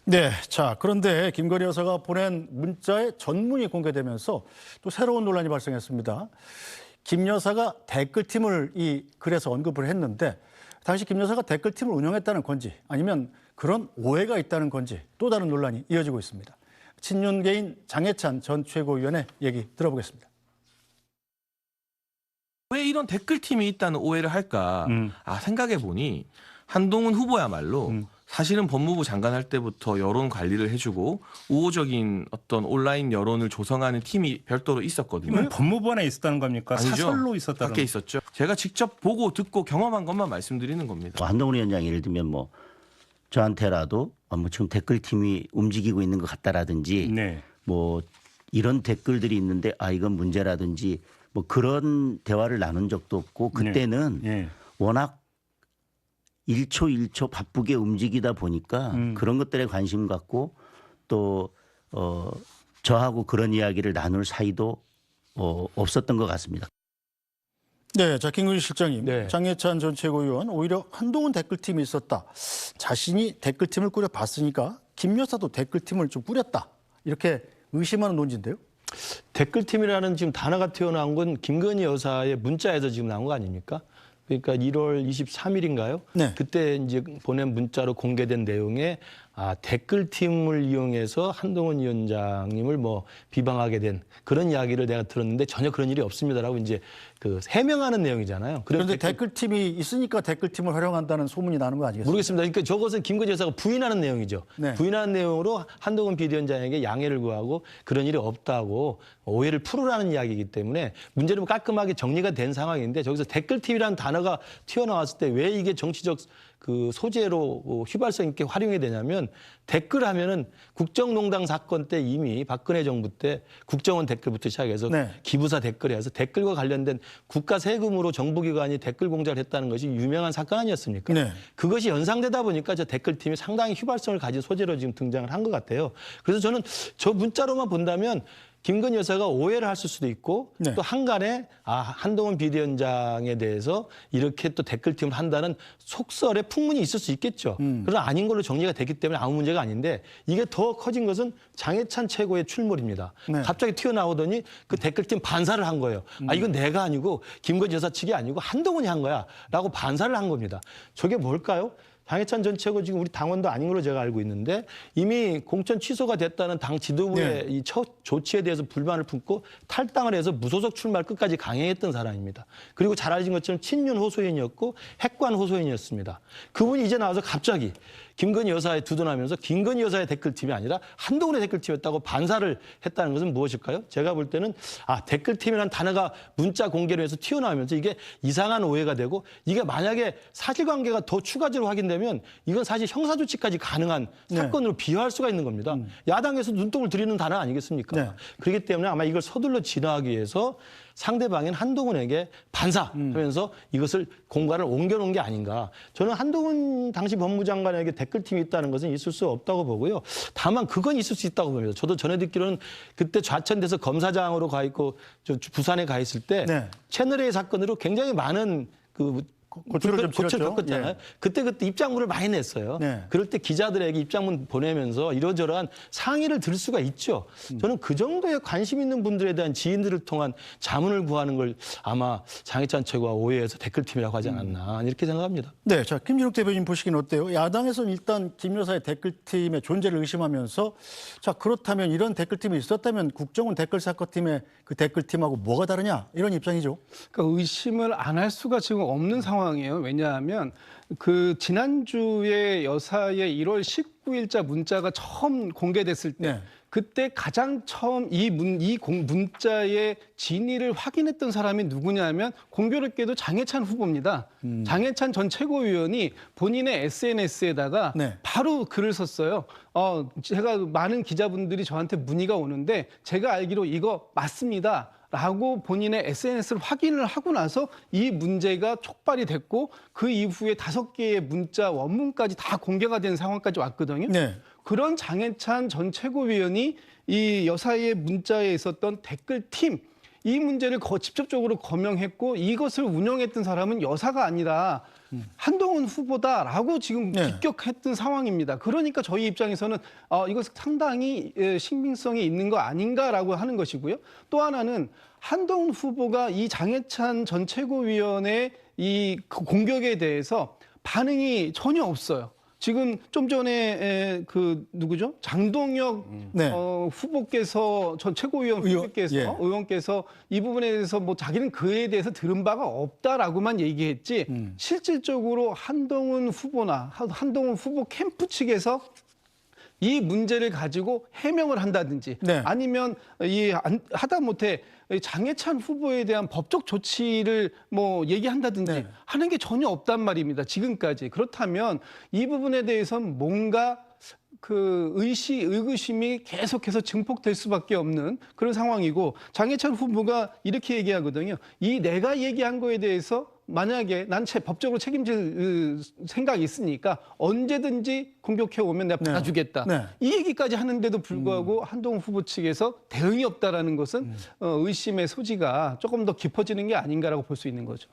네, 자 그런데 김건희 여사가 보낸 문자의 전문이 공개되면서 또 새로운 논란이 발생했습니다. 김 여사가 댓글팀을 이 글에서 언급을 했는데 당시 김 여사가 댓글팀을 운영했다는 건지 아니면 그런 오해가 있다는 건지 또 다른 논란이 이어지고 있습니다. 친윤계인 장해찬 전 최고위원의 얘기 들어보겠습니다. 왜 이런 댓글팀이 있다는 오해를 할까? 생각해보니 한동훈 후보야말로 사실은 법무부 장관 할 때부터 여론 관리를 해주고 우호적인 어떤 온라인 여론을 조성하는 팀이 별도로 있었거든요. 법무부 안에 있었다는 겁니까? 아니죠. 사설로 있었다는 밖에 있었죠. 제가 직접 보고 듣고 경험한 것만 말씀드리는 겁니다. 한동훈 위원장 예를 들면 뭐 저한테라도 지금 댓글팀이 움직이고 있는 것 같다라든지 네. 뭐 이런 댓글들이 있는데 이건 문제라든지 뭐 그런 대화를 나눈 적도 없고 그때는 네. 워낙 1초 1초 바쁘게 움직이다 보니까 그런 것들에 관심 갖고 또 저하고 그런 이야기를 나눌 사이도 없었던 것 같습니다. 네, 자 김근희 실장님, 네. 장해찬 전 최고위원 오히려 한동훈 댓글팀이 있었다. 자신이 댓글팀을 꾸려봤으니까 김 여사도 댓글팀을 좀 꾸렸다. 이렇게 의심하는 논지인데요. 댓글팀이라는 지금 단어가 튀어나온 건 김건희 여사의 문자에서 지금 나온 거 아닙니까? 그러니까 1월 23일인가요? 네. 그때 이제 보낸 문자로 공개된 내용에 댓글팀을 이용해서 한동훈 위원장님을 뭐 비방하게 된 그런 이야기를 내가 들었는데 전혀 그런 일이 없습니다라고 이제 그 해명하는 내용이잖아요. 그런데 댓글팀이 있으니까 댓글팀을 활용한다는 소문이 나는 거 아니겠습니까? 모르겠습니다. 그러니까 저것은 김건희 여사가 부인하는 내용이죠. 네. 부인하는 내용으로 한동훈 비대위원장에게 양해를 구하고 그런 일이 없다고 오해를 풀으라는 이야기이기 때문에 문제는 깔끔하게 정리가 된 상황인데 저기서 댓글팀이라는 단어가 튀어나왔을 때 왜 이게 정치적 그 소재로 휘발성 있게 활용이 되냐면 댓글 하면은 국정농단 사건 때 이미 박근혜 정부 때 국정원 댓글부터 시작해서 네. 기부사 댓글에서 댓글과 관련된 국가 세금으로 정부기관이 댓글 공작을 했다는 것이 유명한 사건 아니었습니까? 네. 그것이 연상되다 보니까 저 댓글팀이 상당히 휘발성을 가진 소재로 지금 등장을 한 것 같아요. 그래서 저는 저 문자로만 본다면 김건희 여사가 오해를 했을 수도 있고 네. 또 한간에 한동훈 비대위원장에 대해서 이렇게 또 댓글팀을 한다는 속설의 풍문이 있을 수 있겠죠. 그러나 아닌 걸로 정리가 됐기 때문에 아무 문제가 아닌데 이게 더 커진 것은 장해찬 최고의 출몰입니다. 네. 갑자기 튀어나오더니 그 댓글팀 반사를 한 거예요. 이건 내가 아니고 김건희 여사 측이 아니고 한동훈이 한 거야 라고 반사를 한 겁니다. 저게 뭘까요? 장해찬 전 최고 지금 우리 당원도 아닌 걸로 제가 알고 있는데 이미 공천 취소가 됐다는 당 지도부의 이 첫 조치에 대해서 불만을 품고 탈당을 해서 무소속 출마를 끝까지 강행했던 사람입니다. 그리고 잘 알려진 것처럼 친윤 호소인이었고 핵관 호소인이었습니다. 그분이 이제 나와서 갑자기 김건희 여사에 두둔하면서 김건희 여사의 댓글팀이 아니라 한동훈의 댓글팀이었다고 반사를 했다는 것은 무엇일까요? 제가 볼 때는 댓글팀이라는 단어가 문자 공개로 해서 튀어나오면서 이게 이상한 오해가 되고 이게 만약에 사실관계가 더 추가적으로 확인되면 이건 사실 형사조치까지 가능한 사건으로 비화할 수가 있는 겁니다. 야당에서 눈독을 들이는 단어 아니겠습니까? 네. 그렇기 때문에 아마 이걸 서둘러 진화하기 위해서 상대방인 한동훈에게 반사하면서 이것을 공간을 옮겨놓은 게 아닌가. 저는 한동훈 당시 법무장관에게 댓글팀이 있다는 것은 있을 수 없다고 보고요. 다만 그건 있을 수 있다고 봅니다. 저도 전에 듣기로는 그때 좌천돼서 검사장으로 가 있고 부산에 가 있을 때 네. 채널A 사건으로 굉장히 많은 고초를 좀 고초를 치렀죠. 겪었잖아요. 예. 그때 입장문을 많이 냈어요. 네. 그럴 때 기자들에게 입장문 보내면서 이러저러한 상의를 들을 수가 있죠. 저는 그 정도의 관심 있는 분들에 대한 지인들을 통한 자문을 구하는 걸 아마 장해찬 최고가 오해해서 댓글팀이라고 하지 않았나 이렇게 생각합니다. 네, 자 김진욱 대변인 보시기는 어때요? 야당에서는 일단 김 여사의 댓글팀의 존재를 의심하면서 자 그렇다면 이런 댓글팀이 있었다면 국정원 댓글 사건팀의 그 댓글팀하고 뭐가 다르냐 이런 입장이죠. 그러니까 의심을 안 할 수가 지금 없는 상황이에요. 왜냐하면 그 지난주에 여사의 1월 19일자 문자가 처음 공개됐을 때 네. 그때 가장 처음 이 문자의 진위를 확인했던 사람이 누구냐면 공교롭게도 장해찬 후보입니다. 장해찬 전 최고위원이 본인의 SNS에다가 네. 바로 글을 썼어요. 제가 많은 기자분들이 저한테 문의가 오는데 제가 알기로 이거 맞습니다. 라고 본인의 SNS를 확인을 하고 나서 이 문제가 촉발이 됐고 그 이후에 5개의 문자 원문까지 다 공개가 된 상황까지 왔거든요. 네. 그런 장해찬 전 최고위원이 이 여사의 문자에 있었던 댓글팀 이 문제를 직접적으로 거명했고 이것을 운영했던 사람은 여사가 아니라 한동훈 후보다라고 지금 네. 직격했던 상황입니다. 그러니까 저희 입장에서는 이것 상당히 신빙성이 있는 거 아닌가라고 하는 것이고요. 또 하나는 한동훈 후보가 이 장해찬 전 최고위원의 이 공격에 대해서 반응이 전혀 없어요. 지금 좀 전에 그 누구죠? 장동혁 네. 후보께서 전 최고위원 후보께서 예. 의원께서 이 부분에 대해서 뭐 자기는 그에 대해서 들은 바가 없다라고만 얘기했지 실질적으로 한동훈 후보나 한동훈 후보 캠프 측에서 이 문제를 가지고 해명을 한다든지 네. 아니면 하다못해 장해찬 후보에 대한 법적 조치를 뭐 얘기한다든지 네. 하는 게 전혀 없단 말입니다. 지금까지. 그렇다면 이 부분에 대해서는 뭔가 그 의구심이 계속해서 증폭될 수밖에 없는 그런 상황이고 장해찬 후보가 이렇게 얘기하거든요. 이 내가 얘기한 거에 대해서 만약에 난 법적으로 책임질 생각이 있으니까 언제든지 공격해 오면 내가 네. 받아주겠다. 네. 이 얘기까지 하는데도 불구하고 한동훈 후보 측에서 대응이 없다라는 것은 의심의 소지가 조금 더 깊어지는 게 아닌가라고 볼 수 있는 거죠.